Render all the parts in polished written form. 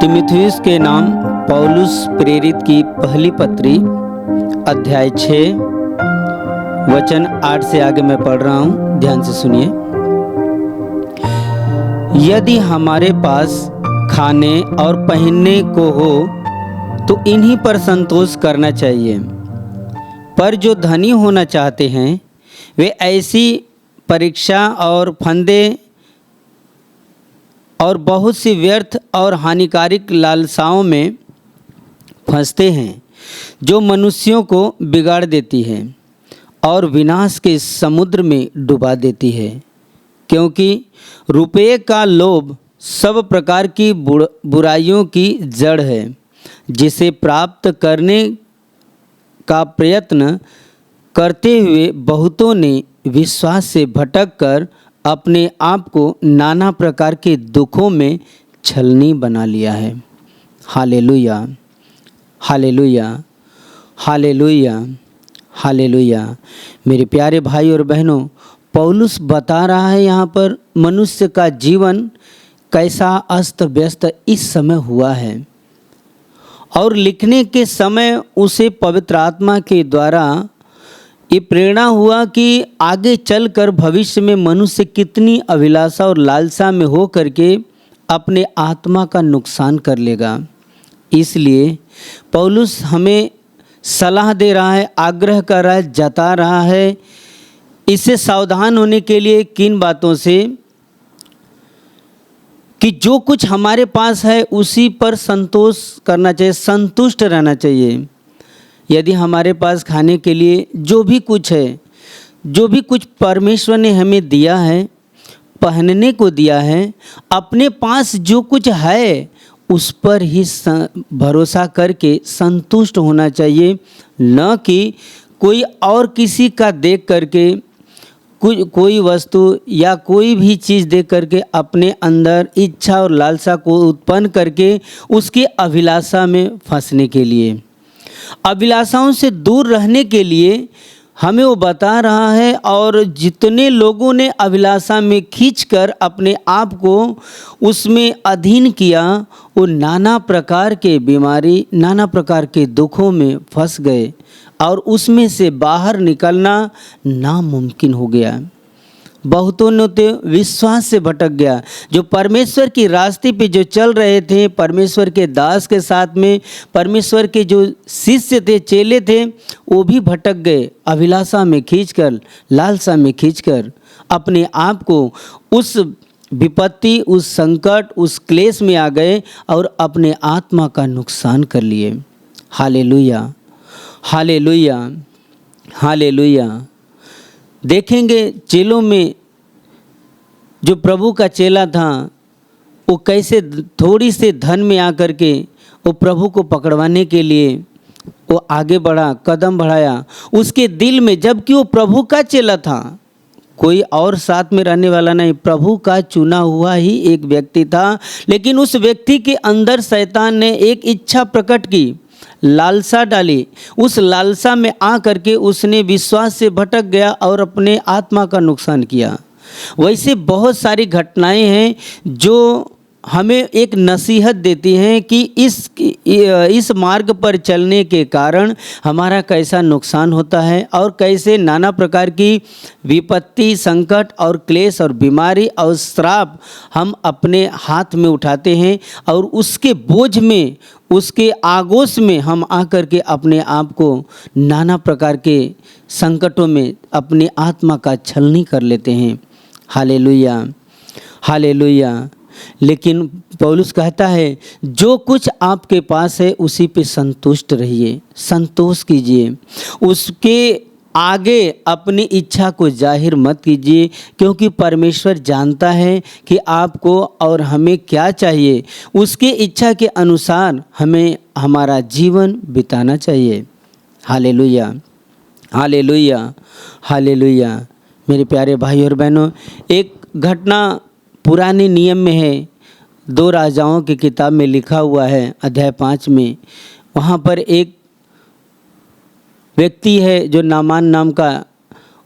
तीमुथियुस के नाम पौलुस प्रेरित की पहली पत्री अध्याय 6 वचन 8 से आगे मैं पढ़ रहा हूँ, ध्यान से सुनिए। यदि हमारे पास खाने और पहनने को हो तो इन्हीं पर संतोष करना चाहिए, पर जो धनी होना चाहते हैं वे ऐसी परीक्षा और फंदे और बहुत सी व्यर्थ और हानिकारक लालसाओं में फंसते हैं, जो मनुष्यों को बिगाड़ देती है और विनाश के समुद्र में डुबा देती है। क्योंकि रुपये का लोभ सब प्रकार की बुराइयों की जड़ है, जिसे प्राप्त करने का प्रयत्न करते हुए बहुतों ने विश्वास से भटक कर अपने आप को नाना प्रकार के दुखों में छलनी बना लिया है। Hallelujah, hallelujah, hallelujah, hallelujah. मेरे प्यारे भाई और बहनों, पौलुस बता रहा है यहाँ पर मनुष्य का जीवन कैसा अस्त व्यस्त इस समय हुआ है, और लिखने के समय उसे पवित्र आत्मा के द्वारा ये प्रेरणा हुआ कि आगे चलकर भविष्य में मनुष्य कितनी अभिलाषा और लालसा में हो करके अपने आत्मा का नुकसान कर लेगा। इसलिए पौलुस हमें सलाह दे रहा है, आग्रह कर रहा है, जता रहा है इससे सावधान होने के लिए किन बातों से, कि जो कुछ हमारे पास है उसी पर संतोष करना चाहिए, संतुष्ट रहना चाहिए। यदि हमारे पास खाने के लिए जो भी कुछ है, जो भी कुछ परमेश्वर ने हमें दिया है, पहनने को दिया है, अपने पास जो कुछ है उस पर ही भरोसा करके संतुष्ट होना चाहिए, न कि कोई और किसी का देख करके कोई वस्तु या कोई भी चीज़ देख करके अपने अंदर इच्छा और लालसा को उत्पन्न करके उसकी अभिलाषा में फंसने के लिए, अभिलाषाओं से दूर रहने के लिए हमें वो बता रहा है। और जितने लोगों ने अभिलाषा में खींचकर अपने आप को उसमें अधीन किया, वो नाना प्रकार के बीमारी, नाना प्रकार के दुखों में फंस गए और उसमें से बाहर निकलना नामुमकिन हो गया। बहुतों ने तो विश्वास से भटक गया। जो परमेश्वर की रास्ते पे जो चल रहे थे, परमेश्वर के दास के साथ में परमेश्वर के जो शिष्य थे, चेले थे, वो भी भटक गए। अभिलाषा में खींचकर, लालसा में खींचकर अपने आप को उस विपत्ति, उस संकट, उस क्लेश में आ गए और अपने आत्मा का नुकसान कर लिए। Hallelujah, hallelujah, hallelujah. देखेंगे चेलों में जो प्रभु का चेला था, वो कैसे थोड़ी से धन में आकर के वो प्रभु को पकड़वाने के लिए वो आगे बढ़ा, कदम बढ़ाया उसके दिल में, जबकि वो प्रभु का चेला था, कोई और साथ में रहने वाला नहीं, प्रभु का चुना हुआ ही एक व्यक्ति था। लेकिन उस व्यक्ति के अंदर शैतान ने एक इच्छा प्रकट की, लालसा डाली। उस लालसा में आ करके उसने विश्वास से भटक गया और अपने आत्मा का नुकसान किया। वैसे बहुत सारी घटनाएं हैं जो हमें एक नसीहत देती हैं कि इस मार्ग पर चलने के कारण हमारा कैसा नुकसान होता है और कैसे नाना प्रकार की विपत्ति, संकट और क्लेश और बीमारी और श्राप हम अपने हाथ में उठाते हैं और उसके बोझ में, उसके आगोश में हम आकर के अपने आप को नाना प्रकार के संकटों में अपनी आत्मा का छलनी कर लेते हैं। Hallelujah, hallelujah. लेकिन पौलुस कहता है जो कुछ आपके पास है उसी पे संतुष्ट रहिए, संतोष कीजिए, उसके आगे अपनी इच्छा को जाहिर मत कीजिए, क्योंकि परमेश्वर जानता है कि आपको और हमें क्या चाहिए। उसके इच्छा के अनुसार हमें हमारा जीवन बिताना चाहिए। Hallelujah, hallelujah, hallelujah. मेरे प्यारे भाई और बहनों, एक घटना पुराने नियम में है, 2 राजाओं की किताब में लिखा हुआ है, अध्याय 5 में। वहाँ पर एक व्यक्ति है जो नामान नाम का,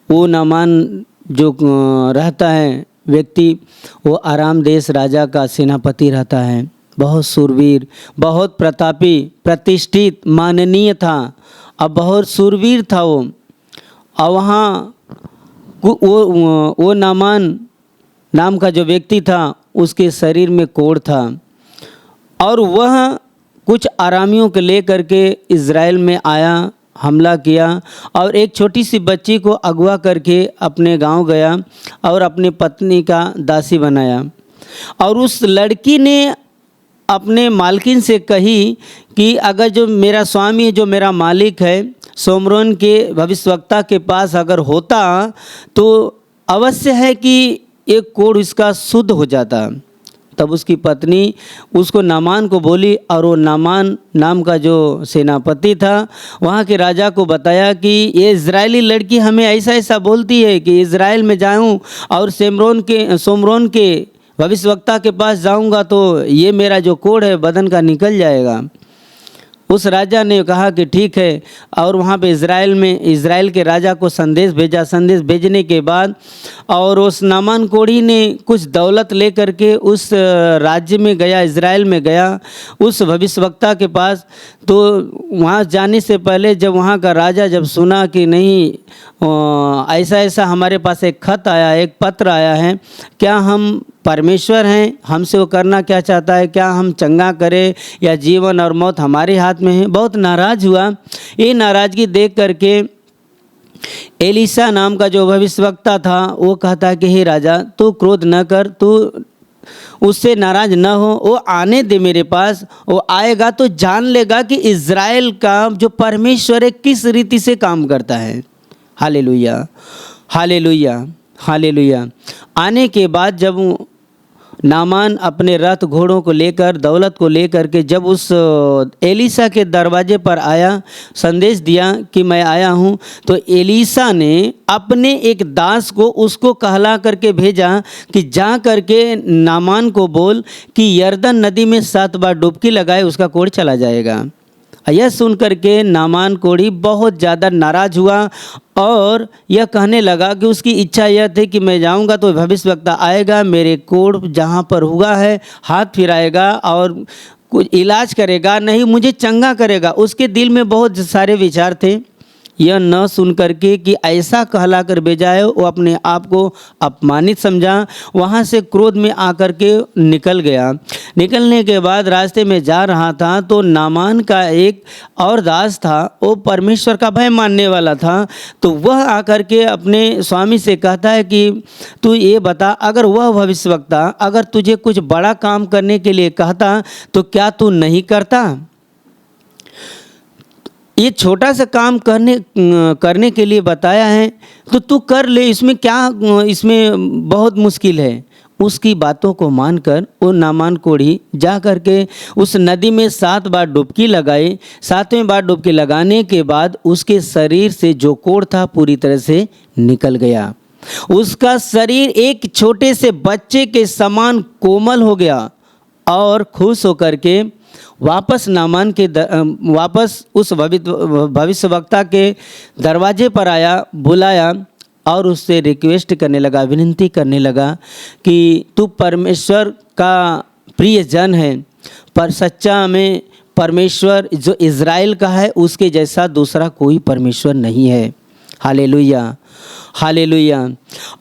वो नामान जो रहता है व्यक्ति, वो आराम देश राजा का सेनापति रहता है। बहुत सूरवीर, बहुत प्रतापी, प्रतिष्ठित, माननीय था। अब बहुत सूरवीर था वो। और वहाँ वो नामान नाम का जो व्यक्ति था उसके शरीर में कोढ़ था, और वह कुछ आरामियों को लेकर के इज़राइल में आया, हमला किया और एक छोटी सी बच्ची को अगवा करके अपने गांव गया और अपनी पत्नी का दासी बनाया। और उस लड़की ने अपने मालकिन से कही कि अगर जो मेरा स्वामी, जो मेरा मालिक है, सोमरोन के भविष्यवक्ता के पास अगर होता तो अवश्य है कि एक कोढ़ इसका शुद्ध हो जाता। तब उसकी पत्नी उसको नामान को बोली, और वो नामान नाम का जो सेनापति था वहाँ के राजा को बताया कि ये इज़राइली लड़की हमें ऐसा ऐसा बोलती है कि इज़राइल में जाऊँ और सोमरोन के भविष्यवक्ता के पास जाऊँगा तो ये मेरा जो कोढ़ है बदन का निकल जाएगा। उस राजा ने कहा कि ठीक है, और वहाँ पे इज़राइल के राजा को संदेश भेजा। संदेश भेजने के बाद और उस नामान कोढ़ी ने कुछ दौलत ले करके उस राज्य में गया, इज़राइल में गया उस भविष्यवक्ता के पास। तो वहाँ जाने से पहले जब वहाँ का राजा जब सुना कि नहीं ऐसा ऐसा हमारे पास एक खत आया, एक पत्र आया है, क्या हम परमेश्वर हैं, हमसे वो करना क्या चाहता है, क्या हम चंगा करें या जीवन और मौत हमारे हाथ में है, बहुत नाराज़ हुआ। ये नाराज़गी देख करके एलीशा नाम का जो भविष्यवक्ता था वो कहता कि हे राजा, तू क्रोध न कर, तू उससे नाराज़ न हो, वो आने दे मेरे पास। वो आएगा तो जान लेगा कि इज़राइल का जो परमेश्वर है किस रीति से काम करता है। Hallelujah, hallelujah, hallelujah. आने के बाद जब नामान अपने रथ घोड़ों को लेकर, दौलत को लेकर के जब उस एलीशा के दरवाजे पर आया, संदेश दिया कि मैं आया हूँ, तो एलीशा ने अपने एक दास को उसको कहला करके भेजा कि जा करके नामान को बोल कि यरदन नदी में 7 बार डुबकी लगाए, उसका कोढ़ चला जाएगा। यह सुन करके नामान कोढ़ी बहुत ज़्यादा नाराज़ हुआ और यह कहने लगा कि उसकी इच्छा यह थी कि मैं जाऊंगा तो भविष्यवक्ता आएगा, मेरे कोढ़ जहाँ पर हुआ है हाथ फिराएगा और कुछ इलाज करेगा, नहीं मुझे चंगा करेगा। उसके दिल में बहुत सारे विचार थे। यह न सुन करके कि ऐसा कहला कर भेजा है, वो अपने आप को अपमानित समझा, वहाँ से क्रोध में आकर के निकल गया। निकलने के बाद रास्ते में जा रहा था तो नामान का एक और दास था, वो परमेश्वर का भय मानने वाला था। तो वह आकर के अपने स्वामी से कहता है कि तू ये बता, अगर वह भविष्यवक्ता अगर तुझे कुछ बड़ा काम करने के लिए कहता तो क्या तू नहीं करता? ये छोटा सा काम करने के लिए बताया है तो तू कर ले, इसमें क्या, इसमें बहुत मुश्किल है। उसकी बातों को मानकर वो नामान कोढ़ी जा करके उस नदी में 7 बार डुबकी लगाई। 7वें बार डुबकी लगाने के बाद उसके शरीर से जो कोढ़ था पूरी तरह से निकल गया। उसका शरीर एक छोटे से बच्चे के समान कोमल हो गया और खुश होकर के वापस नामान के वापस उस भविष्यवक्ता के दरवाजे पर आया, बुलाया और उससे रिक्वेस्ट करने लगा, विनती करने लगा कि तू परमेश्वर का प्रिय जन है, पर सच्चा में परमेश्वर जो इज़राइल का है उसके जैसा दूसरा कोई परमेश्वर नहीं है। Hallelujah, hallelujah.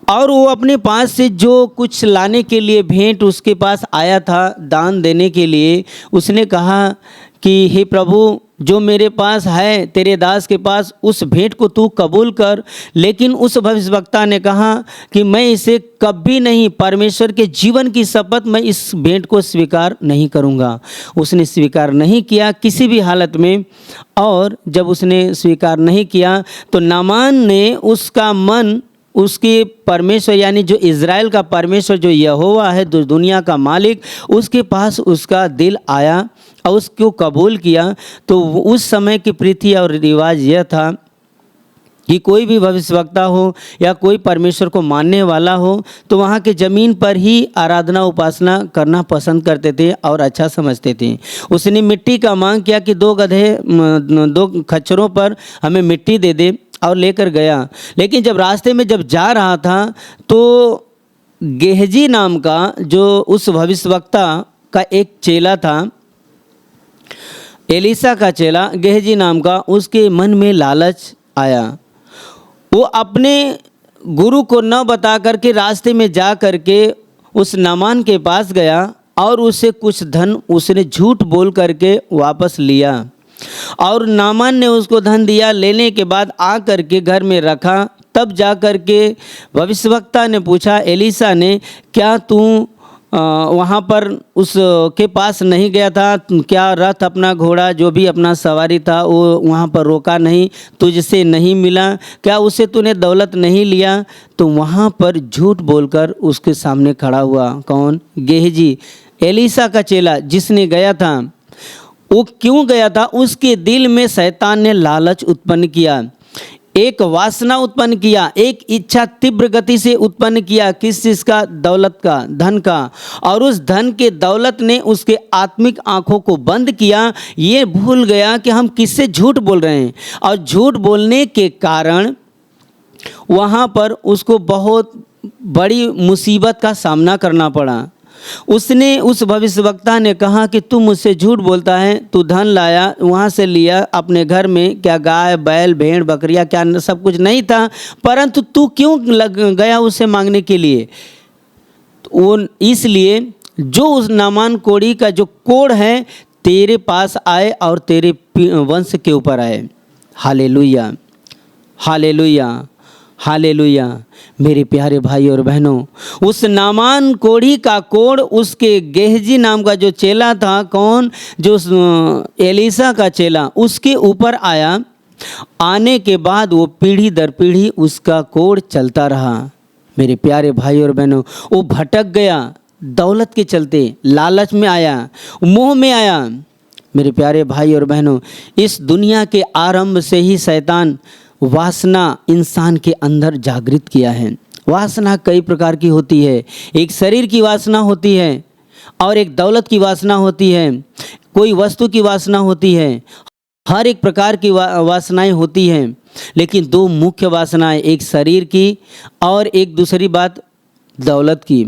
और वो अपने पास से जो कुछ लाने के लिए भेंट उसके पास आया था दान देने के लिए, उसने कहा कि हे प्रभु, जो मेरे पास है तेरे दास के पास, उस भेंट को तू कबूल कर। लेकिन उस भविष्यवक्ता ने कहा कि मैं इसे कभी नहीं, परमेश्वर के जीवन की शपथ, मैं इस भेंट को स्वीकार नहीं करूंगा। उसने स्वीकार नहीं किया किसी भी हालत में। और जब उसने स्वीकार नहीं किया तो नामान ने उसका मन उसके परमेश्वर यानी जो इज़राइल का परमेश्वर जो यहोवा है, जो दुनिया का मालिक, उसके पास उसका दिल आया और उसको कबूल किया। तो उस समय की प्रथा और रिवाज यह था कि कोई भी भविष्यवक्ता हो या कोई परमेश्वर को मानने वाला हो तो वहाँ के ज़मीन पर ही आराधना उपासना करना पसंद करते थे और अच्छा समझते थे। उसने मिट्टी का मांग किया कि 2 खच्चरों पर हमें मिट्टी दे दे और लेकर गया। लेकिन जब रास्ते में जब जा रहा था तो गेहजी नाम का जो उस भविष्यवक्ता का एक चेला था, एलीशा का चेला गेहजी नाम का, उसके मन में लालच आया। वो अपने गुरु को न बता करके रास्ते में जा करके उस नामान के पास गया और उससे कुछ धन उसने झूठ बोल करके वापस लिया और नामान ने उसको धन दिया। लेने के बाद आ करके घर में रखा। तब जा करके भविष्यवक्ता ने पूछा एलीशा ने, क्या तू वहाँ पर उस के पास नहीं गया था? क्या रथ अपना घोड़ा जो भी अपना सवारी था वो वहाँ पर रोका नहीं? तुझसे नहीं मिला? क्या उससे तूने दौलत नहीं लिया? तो वहाँ पर झूठ बोलकर उसके सामने खड़ा हुआ। कौन? गेहजी, एलीशा का चेला जिसने गया था। वो क्यों गया था? उसके दिल में शैतान ने लालच उत्पन्न किया, एक वासना उत्पन्न किया, एक इच्छा तीव्र गति से उत्पन्न किया। किस चीज़ का? दौलत का, धन का। और उस धन के दौलत ने उसके आत्मिक आंखों को बंद किया। ये भूल गया कि हम किससे झूठ बोल रहे हैं, और झूठ बोलने के कारण वहाँ पर उसको बहुत बड़ी मुसीबत का सामना करना पड़ा। उसने उस भविष्यवक्ता ने कहा कि तू मुझसे झूठ बोलता है, तू धन लाया, वहाँ से लिया अपने घर में, क्या गाय बैल भेड़ बकरियाँ क्या सब कुछ नहीं था, परंतु तू क्यों गया उससे मांगने के लिए? वो इसलिए जो उस नामान कोढ़ी का जो कोढ़ है तेरे पास आए और तेरे वंश के ऊपर आए। Hallelujah, hallelujah, hallelujah. मेरे प्यारे भाई और बहनों, उस नामान कोढ़ी का कोढ़ उसके गेहजी नाम का जो चेला था, कौन? जो एलीशा का चेला, उसके ऊपर आया। आने के बाद वो पीढ़ी दर पीढ़ी उसका कोढ़ चलता रहा। मेरे प्यारे भाई और बहनों, वो भटक गया दौलत के चलते, लालच में आया, मोह में आया। मेरे प्यारे भाई और बहनों, इस दुनिया के आरंभ से ही शैतान वासना इंसान के अंदर जागृत किया है। वासना कई प्रकार की होती है। एक शरीर की वासना होती है और एक दौलत की वासना होती है, कोई वस्तु की वासना होती है। हर एक प्रकार की वासनाएं होती हैं, लेकिन दो मुख्य वासनाएं, एक शरीर की और एक दूसरी बात दौलत की।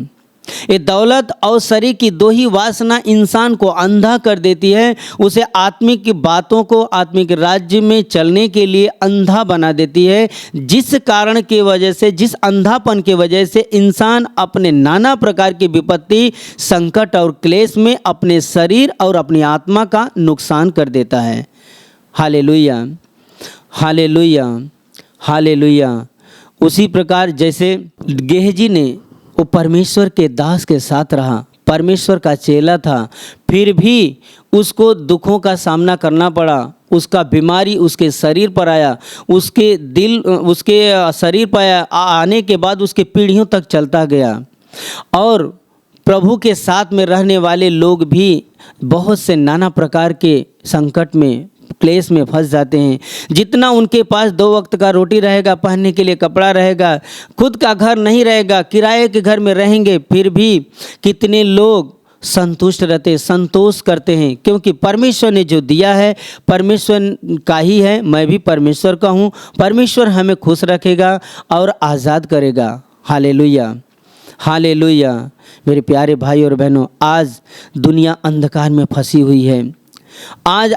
ये दौलत और शरीर की दो ही वासना इंसान को अंधा कर देती है, उसे आत्मिक की बातों को, आत्मिक राज्य में चलने के लिए अंधा बना देती है। जिस कारण की वजह से, जिस अंधापन की वजह से इंसान अपने नाना प्रकार की विपत्ति, संकट और क्लेश में अपने शरीर और अपनी आत्मा का नुकसान कर देता है। Hallelujah, hallelujah, hallelujah. उसी प्रकार जैसे गेहजी ने वो परमेश्वर के दास के साथ रहा, परमेश्वर का चेला था, फिर भी उसको दुखों का सामना करना पड़ा। उसका बीमारी उसके शरीर पर आया, उसके दिल उसके शरीर पर आया, आने के बाद उसके पीढ़ियों तक चलता गया। और प्रभु के साथ में रहने वाले लोग भी बहुत से नाना प्रकार के संकट में, क्लेश में फंस जाते हैं। जितना उनके पास 2 वक्त का रोटी रहेगा, पहनने के लिए कपड़ा रहेगा, खुद का घर नहीं रहेगा, किराए के घर में रहेंगे, फिर भी कितने लोग संतुष्ट रहते, संतोष करते हैं, क्योंकि परमेश्वर ने जो दिया है परमेश्वर का ही है। मैं भी परमेश्वर का हूँ, परमेश्वर हमें खुश रखेगा और आज़ाद करेगा। Hallelujah, hallelujah. मेरे प्यारे भाई और बहनों, आज दुनिया अंधकार में फंसी हुई है। आज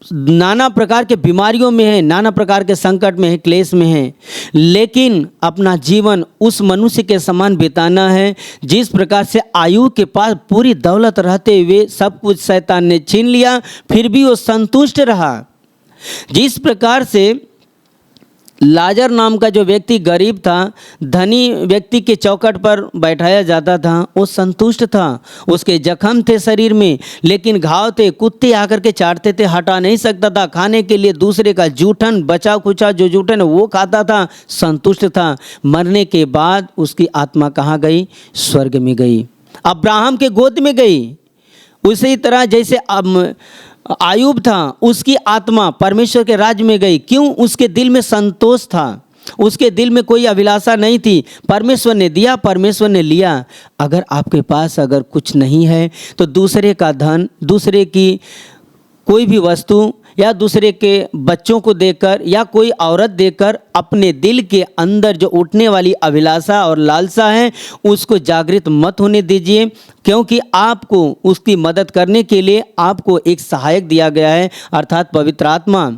नाना प्रकार के बीमारियों में है, नाना प्रकार के संकट में है, क्लेश में है, लेकिन अपना जीवन उस मनुष्य के समान बिताना है जिस प्रकार से आयु के पास पूरी दौलत रहते हुए सब कुछ शैतान ने छीन लिया, फिर भी वो संतुष्ट रहा। जिस प्रकार से लाजर नाम का जो व्यक्ति गरीब था, धनी व्यक्ति के चौखट पर बैठाया जाता था, वो संतुष्ट था। उसके जख्म थे शरीर में, लेकिन घाव थे, कुत्ते आकर के चाटते थे, हटा नहीं सकता था। खाने के लिए दूसरे का जूठन, बचा खुचा जो जूठन वो खाता था, संतुष्ट था। मरने के बाद उसकी आत्मा कहाँ गई? स्वर्ग में गई, अब्राहम के गोद में गई। उसी तरह जैसे आयूब था, उसकी आत्मा परमेश्वर के राज्य में गई। क्यों? उसके दिल में संतोष था, उसके दिल में कोई अभिलाषा नहीं थी। परमेश्वर ने दिया, परमेश्वर ने लिया। अगर आपके पास अगर कुछ नहीं है तो दूसरे का धन, दूसरे की कोई भी वस्तु या दूसरे के बच्चों को देखकर या कोई औरत देखकर अपने दिल के अंदर जो उठने वाली अभिलाषा और लालसा है उसको जागृत मत होने दीजिए, क्योंकि आपको उसकी मदद करने के लिए आपको एक सहायक दिया गया है, अर्थात पवित्र आत्मा।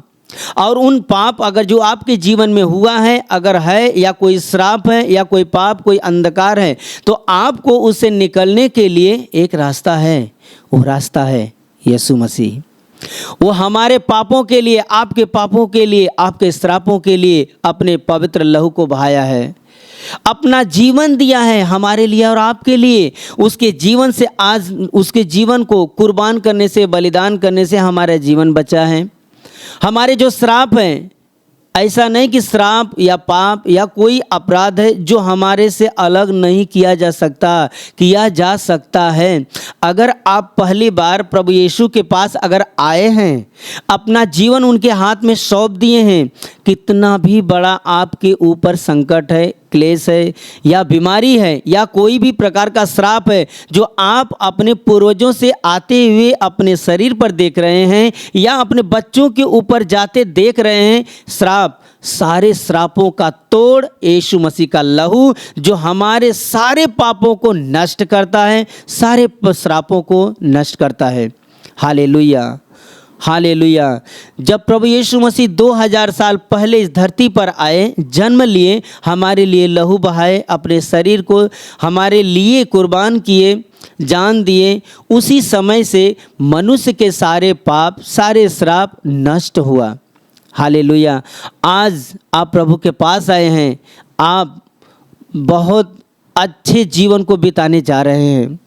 और उन पाप अगर जो आपके जीवन में हुआ है, अगर है या कोई श्राप है या कोई पाप कोई अंधकार है, तो आपको उससे निकलने के लिए एक रास्ता है। वो रास्ता है यीशु मसीह। वो हमारे पापों के लिए, आपके पापों के लिए, आपके श्रापों के लिए अपने पवित्र लहू को बहाया है, अपना जीवन दिया है हमारे लिए और आपके लिए। उसके जीवन से, आज उसके जीवन को कुर्बान करने से, बलिदान करने से हमारा जीवन बचा है। हमारे जो श्राप हैं, ऐसा नहीं कि श्राप या पाप या कोई अपराध है जो हमारे से अलग नहीं किया जा सकता, किया जा सकता है। अगर आप पहली बार प्रभु यीशु के पास अगर आए हैं, अपना जीवन उनके हाथ में सौंप दिए हैं, कितना भी बड़ा आपके ऊपर संकट है, क्लेश है या बीमारी है या कोई भी प्रकार का श्राप है जो आप अपने पूर्वजों से आते हुए अपने शरीर पर देख रहे हैं या अपने बच्चों के ऊपर जाते देख रहे हैं, श्राप, सारे श्रापों का तोड़ यीशु मसीह का लहू जो हमारे सारे पापों को नष्ट करता है, सारे श्रापों को नष्ट करता है। Hallelujah, hallelujah. जब प्रभु यीशु मसीह 2000 साल पहले इस धरती पर आए, जन्म लिए, हमारे लिए लहू बहाए, अपने शरीर को हमारे लिए कुर्बान किए, जान दिए, उसी समय से मनुष्य के सारे पाप, सारे श्राप नष्ट हुआ। हालेलुया। आज आप प्रभु के पास आए हैं, आप बहुत अच्छे जीवन को बिताने जा रहे हैं,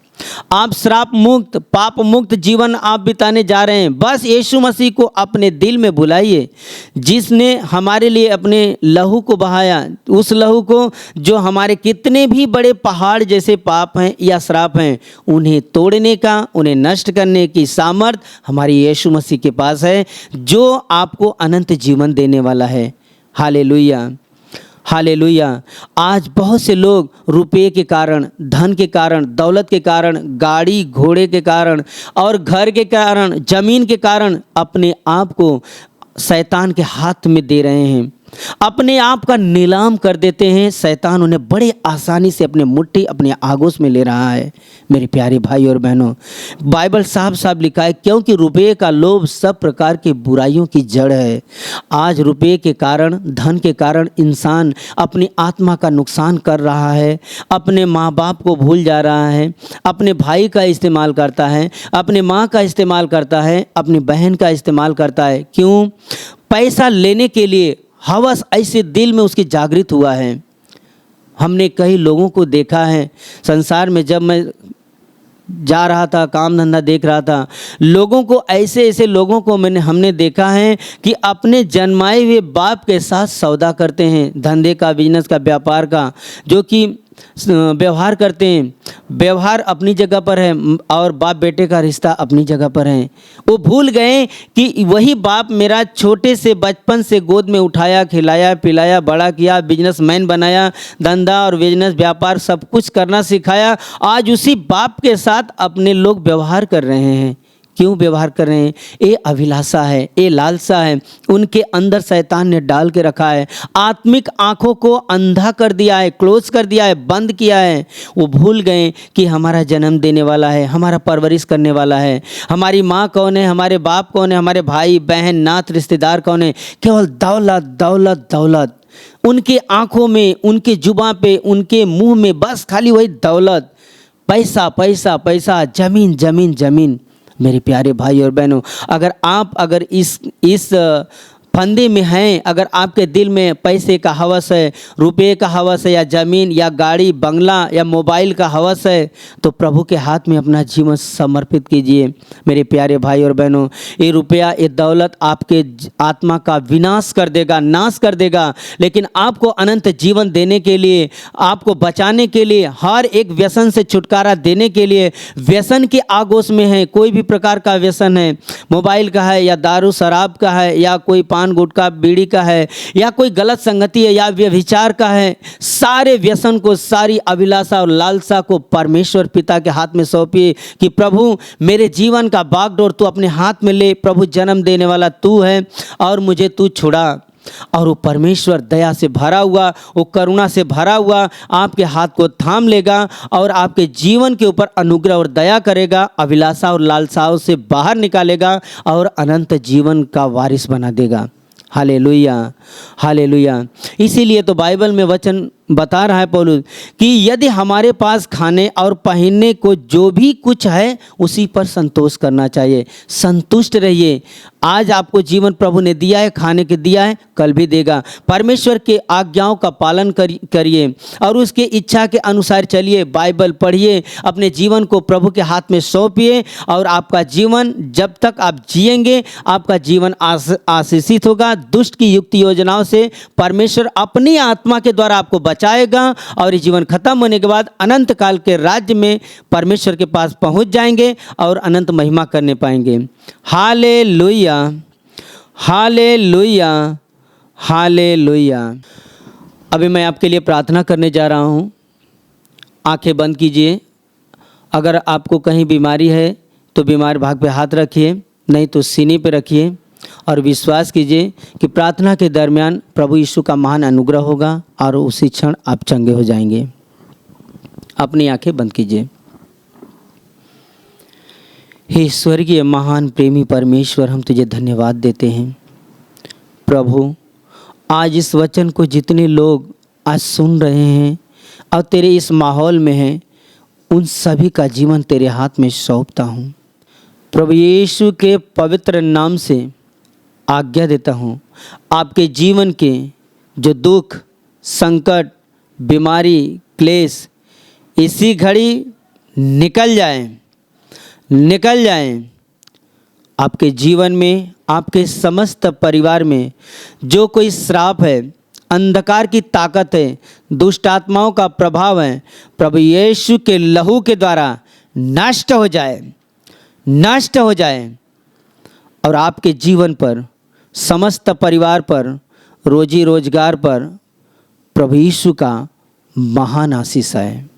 आप श्राप मुक्त, पाप मुक्त जीवन आप बिताने जा रहे हैं। बस यीशु मसीह को अपने दिल में बुलाइए, जिसने हमारे लिए अपने लहू को बहाया, उस लहू को जो हमारे कितने भी बड़े पहाड़ जैसे पाप हैं या श्राप हैं, उन्हें तोड़ने का, उन्हें नष्ट करने की सामर्थ हमारे यीशु मसीह के पास है, जो आपको अनंत जीवन देने वाला है। Hallelujah, hallelujah. आज बहुत से लोग रुपये के कारण, धन के कारण, दौलत के कारण, गाड़ी घोड़े के कारण और घर के कारण, ज़मीन के कारण अपने आप को शैतान के हाथ में दे रहे हैं, अपने आप का नीलाम कर देते हैं। शैतान उन्हें बड़े आसानी से अपने मुट्ठी, अपने आगोश में ले रहा है। मेरे प्यारे भाई और बहनों, बाइबल साफ साफ लिखा है, क्योंकि रुपये का लोभ सब प्रकार की बुराइयों की जड़ है। आज रुपये के कारण, धन के कारण इंसान अपनी आत्मा का नुकसान कर रहा है, अपने माँ बाप को भूल जा रहा है, अपने भाई का इस्तेमाल करता है, अपने माँ का इस्तेमाल करता है, अपनी बहन का इस्तेमाल करता है। क्यों? पैसा लेने के लिए हवस ऐसे दिल में उसकी जागृत हुआ है। हमने कई लोगों को देखा है संसार में, जब मैं जा रहा था, काम धंधा देख रहा था, लोगों को, ऐसे ऐसे लोगों को हमने देखा है कि अपने जन्माए हुए बाप के साथ सौदा करते हैं, धंधे का, बिजनेस का, व्यापार का, जो कि व्यवहार करते हैं। व्यवहार अपनी जगह पर है और बाप बेटे का रिश्ता अपनी जगह पर है। वो भूल गए कि वही बाप मेरा छोटे से बचपन से गोद में उठाया, खिलाया, पिलाया, बड़ा किया, बिजनेसमैन बनाया, धंधा और बिजनेस व्यापार सब कुछ करना सिखाया। आज उसी बाप के साथ अपने लोग व्यवहार कर रहे हैं। क्यों व्यवहार कर रहे हैं? ये अभिलाषा है, ये लालसा है, उनके अंदर शैतान ने डाल के रखा है। आत्मिक आंखों को अंधा कर दिया है, क्लोज कर दिया है, बंद किया है। वो भूल गए कि हमारा जन्म देने वाला है, हमारा परवरिश करने वाला है, हमारी माँ कौन है, हमारे बाप कौन है, हमारे भाई बहन नात रिश्तेदार कौन है। केवल दौलत दौलत दौलत। उनके आंखों में, उनके जुबां पे, उनके मुंह में बस खाली वही दौलत, पैसा पैसा पैसा, जमीन जमीन जमीन। मेरे प्यारे भाई और बहनों, अगर इस फंदे में हैं, अगर आपके दिल में पैसे का हवस है, रुपये का हवस है, या ज़मीन या गाड़ी बंगला या मोबाइल का हवस है, तो प्रभु के हाथ में अपना जीवन समर्पित कीजिए। मेरे प्यारे भाई और बहनों, ये रुपया, ये दौलत आपके आत्मा का विनाश कर देगा, नाश कर देगा। लेकिन आपको अनंत जीवन देने के लिए, आपको बचाने के लिए, हर एक व्यसन से छुटकारा देने के लिए, व्यसन के आगोश में है, कोई भी प्रकार का व्यसन है, मोबाइल का है या दारू शराब का है या कोई पान गुटखा बीड़ी का है, या कोई गलत संगति है, या व्यभिचार का है, सारे व्यसन को, सारी अभिलाषा और लालसा को परमेश्वर पिता के हाथ में सौंपिए कि प्रभु मेरे जीवन का बागडोर तू अपने हाथ में ले। प्रभु जन्म देने वाला तू है और मुझे तू छुड़ा। और वो परमेश्वर दया से भरा हुआ, वो करुणा से भरा हुआ आपके हाथ को थाम लेगा और आपके जीवन के ऊपर अनुग्रह और दया करेगा, अभिलाषा और लालसाओं से बाहर निकालेगा और अनंत जीवन का वारिस बना देगा। Hallelujah, hallelujah. इसीलिए तो बाइबल में वचन बता रहा है पौलुस कि यदि हमारे पास खाने और पहनने को जो भी कुछ है उसी पर संतोष करना चाहिए। संतुष्ट रहिए। आज आपको जीवन प्रभु ने दिया है, खाने के दिया है, कल भी देगा। परमेश्वर के आज्ञाओं का पालन करिए और उसके इच्छा के अनुसार चलिए। बाइबल पढ़िए, अपने जीवन को प्रभु के हाथ में सौंपिए और आपका जीवन जब तक आप जिएंगे आपका जीवन आशीषित होगा। दुष्ट की युक्त योजनाओं से परमेश्वर अपनी आत्मा के द्वारा आपको बचाएगा और ये जीवन खत्म होने के बाद अनंत काल के राज्य में परमेश्वर के पास पहुंच जाएंगे और अनंत महिमा करने पाएंगे। Hallelujah, hallelujah, hallelujah. अभी मैं आपके लिए प्रार्थना करने जा रहा हूं। आंखें बंद कीजिए। अगर आपको कहीं बीमारी है तो बीमार भाग पे हाथ रखिए, नहीं तो सीने पे रखिए और विश्वास कीजिए कि प्रार्थना के दरमियान प्रभु यीशु का महान अनुग्रह होगा और उसी क्षण आप चंगे हो जाएंगे। अपनी आंखें बंद कीजिए। हे स्वर्गीय महान प्रेमी परमेश्वर, हम तुझे धन्यवाद देते हैं प्रभु। आज इस वचन को जितने लोग आज सुन रहे हैं और तेरे इस माहौल में हैं, उन सभी का जीवन तेरे हाथ में सौंपता हूँ। प्रभु यीशु के पवित्र नाम से आज्ञा देता हूँ, आपके जीवन के जो दुख, संकट, बीमारी, क्लेश इसी घड़ी निकल जाएं, निकल जाएं। आपके जीवन में, आपके समस्त परिवार में जो कोई श्राप है, अंधकार की ताकत है, दुष्ट आत्माओं का प्रभाव है, प्रभु यीशु के लहू के द्वारा नष्ट हो जाए, नष्ट हो जाए और आपके जीवन पर, समस्त परिवार पर, रोजी रोजगार पर प्रभु यीशु का महान आशीष है।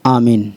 आमीन।